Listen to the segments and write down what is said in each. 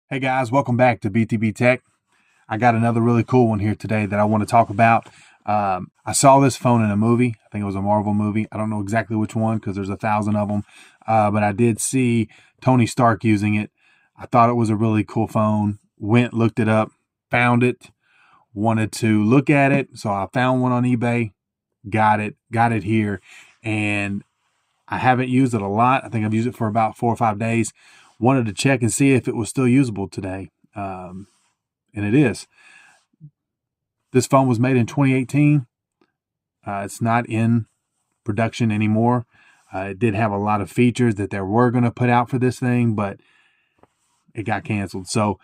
Hey guys, welcome back to BTB Tech. I got another really cool one here today that I want to talk about. I saw this phone in a movie. I think it was a Marvel movie. I don't know exactly which one because there's 1,000 of them. But I did see Tony Stark using it. I thought it was a really cool phone. Went, looked it up, found it, wanted to look at it. So I found one on eBay, got it here. And I haven't used it a lot. I think I've used it for about 4 or 5 days. Wanted to check and see if it was still usable today. And it is. This phone was made in 2018. It's not in production anymore. It did have a lot of features that they were going to put out for this thing, but it got canceled. So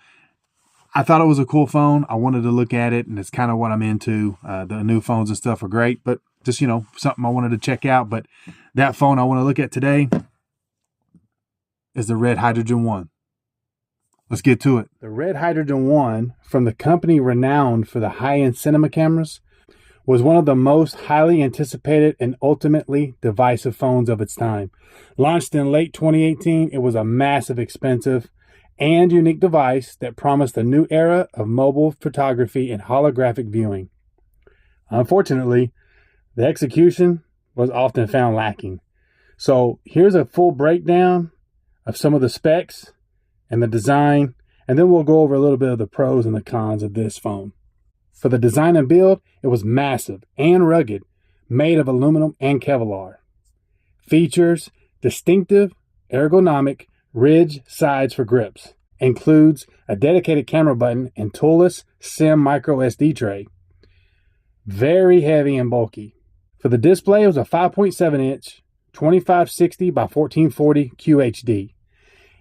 I thought it was a cool phone. I wanted to look at it, and it's kind of what I'm into. The new phones and stuff are great, but just, something I wanted to check out. But that phone I want to look at today is the Red Hydrogen 1. Let's get to it. The Red Hydrogen 1, from the company renowned for the high-end cinema cameras, was one of the most highly anticipated and ultimately divisive phones of its time. Launched in late 2018, it was a massive, expensive, and unique device that promised a new era of mobile photography and holographic viewing. Unfortunately, the execution was often found lacking. So here's a full breakdown of some of the specs and the design, and then we'll go over a little bit of the pros and the cons of this phone. For the design and build, it was massive and rugged, made of aluminum and Kevlar. Features distinctive ergonomic ridge sides for grips. Includes a dedicated camera button and toolless SIM micro SD tray. Very heavy and bulky. For the display, it was a 5.7-inch 2560 by 1440 QHD.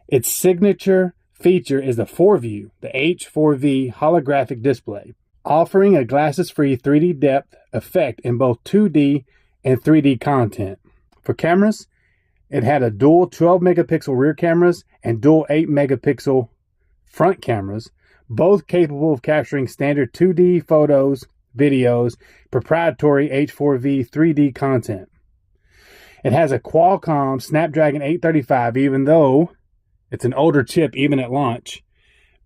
Its signature feature is the 4View, the H4V holographic display, offering a glasses-free 3D depth effect in both 2D and 3D content. For cameras, it had a dual 12-megapixel rear cameras and dual 8-megapixel front cameras, both capable of capturing standard 2D photos, videos, proprietary H4V 3D content. It has a Qualcomm Snapdragon 835, even though it's an older chip even at launch,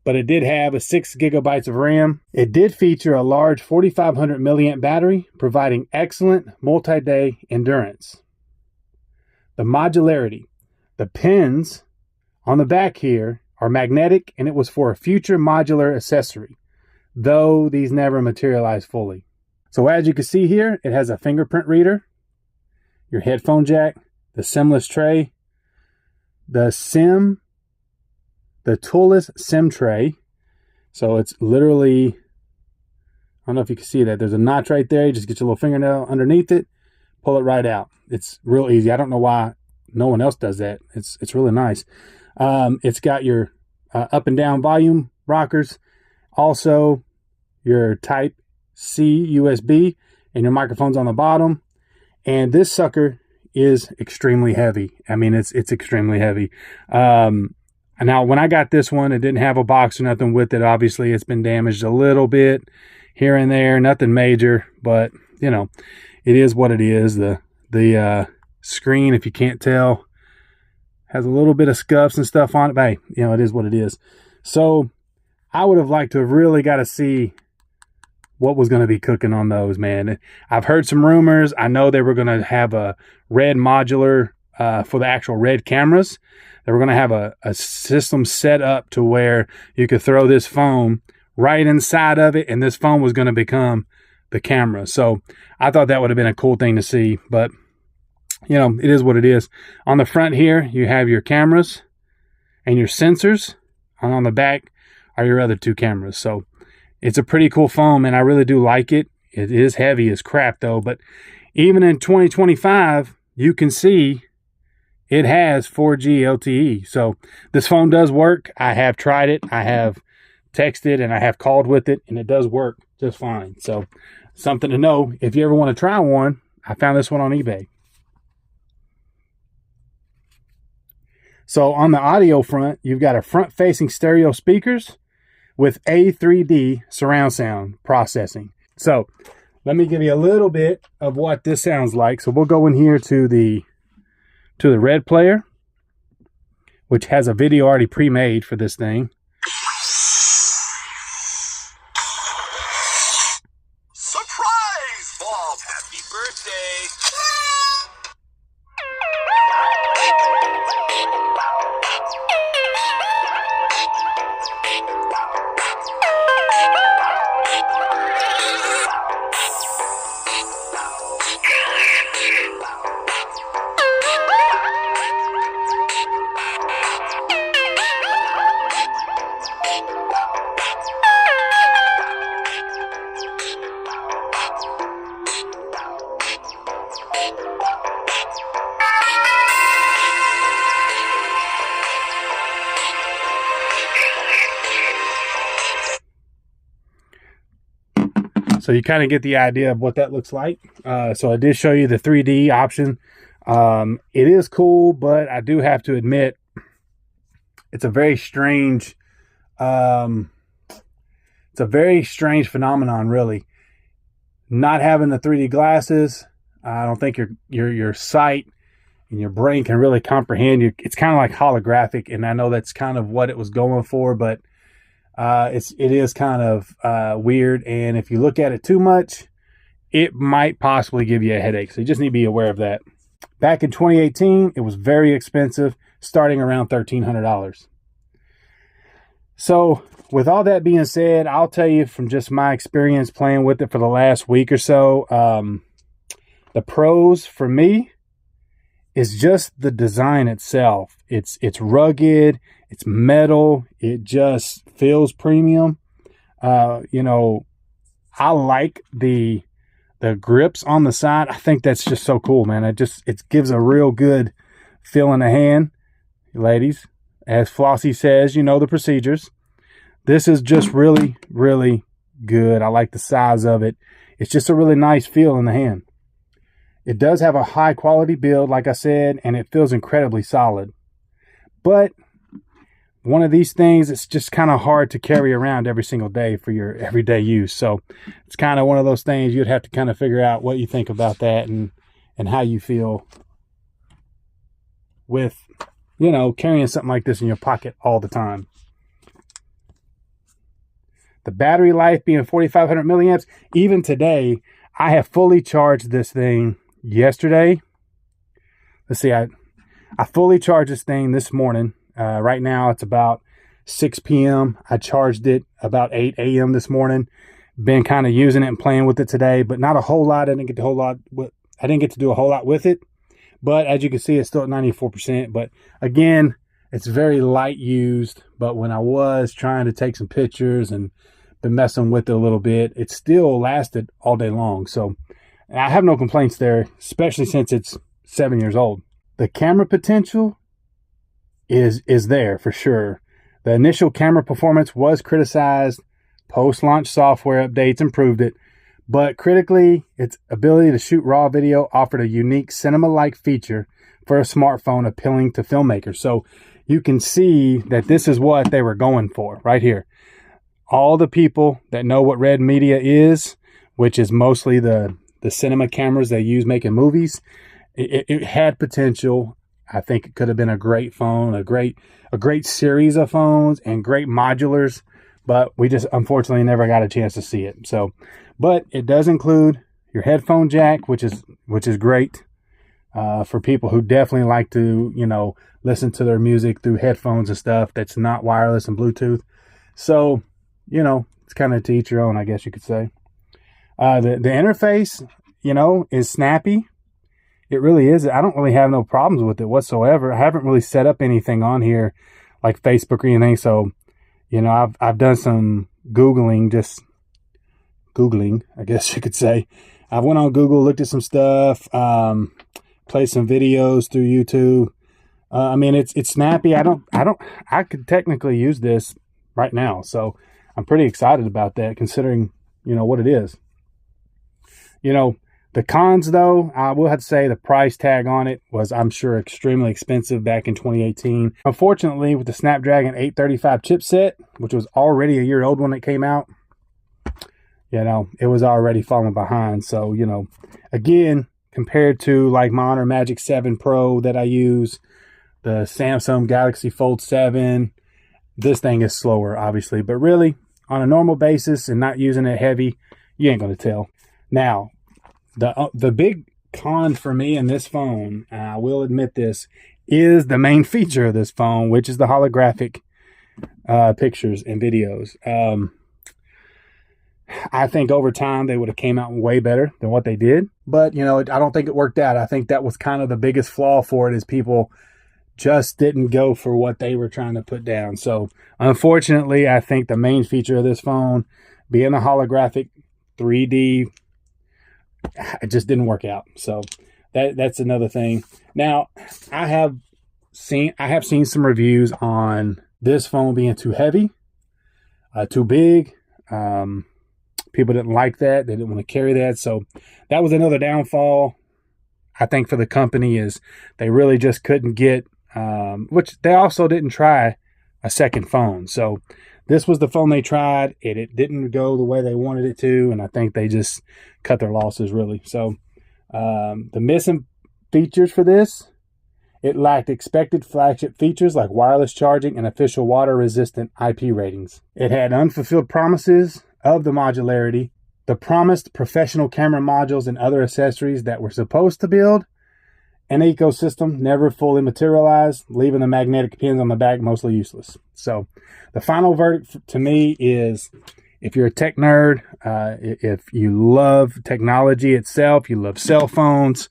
but it did have a 6 gigabytes of RAM. It did feature a large 4,500 milliamp battery, providing excellent multi-day endurance. The modularity. The pins on the back here are magnetic, and it was for a future modular accessory, though these never materialized fully. So as you can see here, it has a fingerprint reader, your headphone jack, the SIMless tray, the toolless SIM tray. So it's literally, I don't know if you can see that. There's a notch right there. You just get your little fingernail underneath it, pull it right out. It's real easy. I don't know why no one else does that. It's really nice. It's got your up and down volume rockers. Also, your Type-C USB and your microphones on the bottom. And this sucker is extremely heavy. I mean, it's extremely heavy. Now, when I got this one, it didn't have a box or nothing with it. Obviously, it's been damaged a little bit here and there. Nothing major, but, it is what it is. The screen, if you can't tell, has a little bit of scuffs and stuff on it. But, hey, it is what it is. So, I would have liked to have really got to see what was going to be cooking on those, man. I've heard some rumors. I know they were going to have a red modular for the actual red cameras. They were going to have a system set up to where you could throw this phone right inside of it, and this phone was going to become the camera. So I thought that would have been a cool thing to see, but it is what it is. On the front here, you have your cameras and your sensors, and on the back are your other 2 cameras. So it's a pretty cool phone, and I really do like it. It is heavy as crap, though. But even in 2025, you can see it has 4G LTE. So this phone does work. I have tried it. I have texted, and I have called with it, and it does work just fine. So something to know. If you ever want to try one, I found this one on eBay. So on the audio front, you've got a front-facing stereo speakers with A3D surround sound processing. So let me give you a little bit of what this sounds like. So we'll go in here to the Red player, which has a video already pre-made for this thing. So you kind of get the idea of what that looks like. So I did show you the 3D option. It is cool, but I do have to admit, it's a very strange, phenomenon, really. Not having the 3D glasses, I don't think your sight and your brain can really comprehend you. It's kind of like holographic, and I know that's kind of what it was going for, but it is kind of weird. And if you look at it too much, it might possibly give you a headache. So you just need to be aware of that. Back in 2018, it was very expensive, starting around $1,300. So with all that being said, I'll tell you from just my experience playing with it for the last week or so, the pros for me is just the design itself. It's rugged, it's metal, it just feels premium. You know, I like the grips on the side. I think that's just so cool, man. It gives a real good feel in the hand. Ladies, as Flossie says, you know the procedures. This is just really, really good. I like the size of it. It's just a really nice feel in the hand. It does have a high quality build, like I said, and it feels incredibly solid. But one of these things, it's just kind of hard to carry around every single day for your everyday use. So it's kind of one of those things you'd have to kind of figure out what you think about that and how you feel with, you know, carrying something like this in your pocket all the time. The battery life being 4,500 milliamps, even today, I have fully charged this thing yesterday. Let's see, I fully charged this thing this morning. Right now it's about 6 p.m. I charged it about 8 a.m. this morning. Been kind of using it and playing with it today, but not a whole lot. I didn't get to do a whole lot with it. But as you can see, it's still at 94%. But again, it's very light used. But when I was trying to take some pictures and been messing with it a little bit, it still lasted all day long. So I have no complaints there, especially since it's 7 years old. The camera potential is there for sure. The initial camera performance was criticized. Post-launch software updates improved it. But critically, its ability to shoot raw video offered a unique cinema-like feature for a smartphone appealing to filmmakers. So you can see that this is what they were going for right here. All the people that know what Red Media is, which is mostly the cinema cameras they use making movies, it had potential. I think it could have been a great phone, a great series of phones and great modulars, but we just unfortunately never got a chance to see it. So, but it does include your headphone jack, which is great for people who definitely like to, you know, listen to their music through headphones and stuff that's not wireless and Bluetooth. So, you know, it's kind of to each your own, I guess you could say. The interface, you know, is snappy. It really is. I don't really have no problems with it whatsoever. I haven't really set up anything on here like Facebook or anything. So, you know, I've done some Googling, I guess you could say. I went on Google, looked at some stuff, played some videos through YouTube. I mean, it's snappy. I could technically use this right now. So I'm pretty excited about that considering, you know, what it is. You know, the cons, though, I will have to say the price tag on it was, I'm sure, extremely expensive back in 2018. Unfortunately, with the Snapdragon 835 chipset, which was already a year old when it came out, you know, it was already falling behind. So, you know, again, compared to like my Honor Magic 7 Pro that I use, the Samsung Galaxy Fold 7, this thing is slower, obviously. But really, on a normal basis and not using it heavy, you ain't going to tell. Now, the big con for me in this phone, I will admit this, is the main feature of this phone, which is the holographic pictures and videos. I think over time they would have came out way better than what they did. But, you know, I don't think it worked out. I think that was kind of the biggest flaw for it, is people just didn't go for what they were trying to put down. So, unfortunately, I think the main feature of this phone, being a holographic 3D, it just didn't work out. So that's another thing. Now, I have seen some reviews on this phone being too heavy, too big. People didn't like that. They didn't want to carry that. So that was another downfall, I think, for the company, is they really just couldn't get, which they also didn't try a second phone. So this was the phone they tried. It didn't go the way they wanted it to, and I think they just cut their losses, really. So the missing features for this, it lacked expected flagship features like wireless charging and official water-resistant IP ratings. It had unfulfilled promises of the modularity, the promised professional camera modules and other accessories that were supposed to build an ecosystem never fully materialized, leaving the magnetic pins on the back mostly useless. So the final verdict to me is, if you're a tech nerd, if you love technology itself, you love cell phones,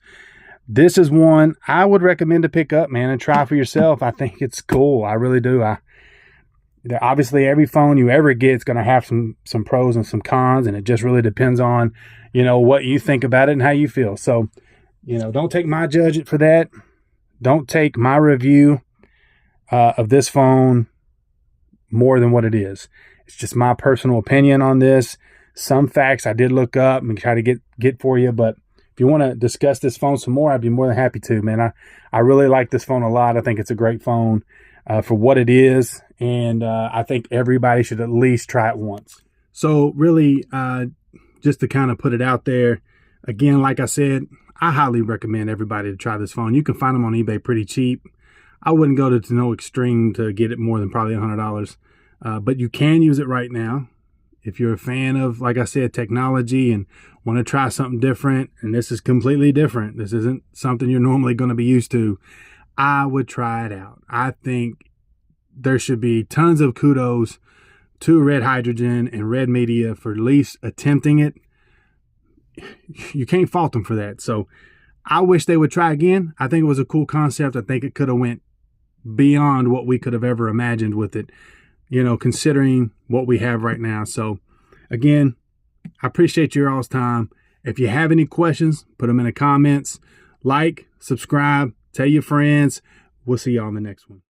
this is one I would recommend to pick up, man, and try for yourself. I think it's cool. I really do. Obviously, every phone you ever get is going to have some pros and some cons, and it just really depends on, what you think about it and how you feel. So, don't take my judgment for that. Don't take my review of this phone more than what it is. It's just my personal opinion on this. Some facts I did look up and try to get for you, but if you want to discuss this phone some more, I'd be more than happy to, man. I really like this phone a lot. I think it's a great phone for what it is, and I think everybody should at least try it once. So really, just to kind of put it out there, again, like I said, I highly recommend everybody to try this phone. You can find them on eBay pretty cheap. I wouldn't go to no extreme to get it more than probably $100, but you can use it right now. If you're a fan of, like I said, technology and want to try something different, and this is completely different, this isn't something you're normally going to be used to, I would try it out. I think there should be tons of kudos to Red Hydrogen and Red Media for at least attempting it. You can't fault them for that. So I wish they would try again. I think it was a cool concept. I think it could have went beyond what we could have ever imagined with it, considering what we have right now. So again, I appreciate your all's time. If you have any questions, put them in the comments. Like, subscribe, tell your friends. We'll see y'all in the next one.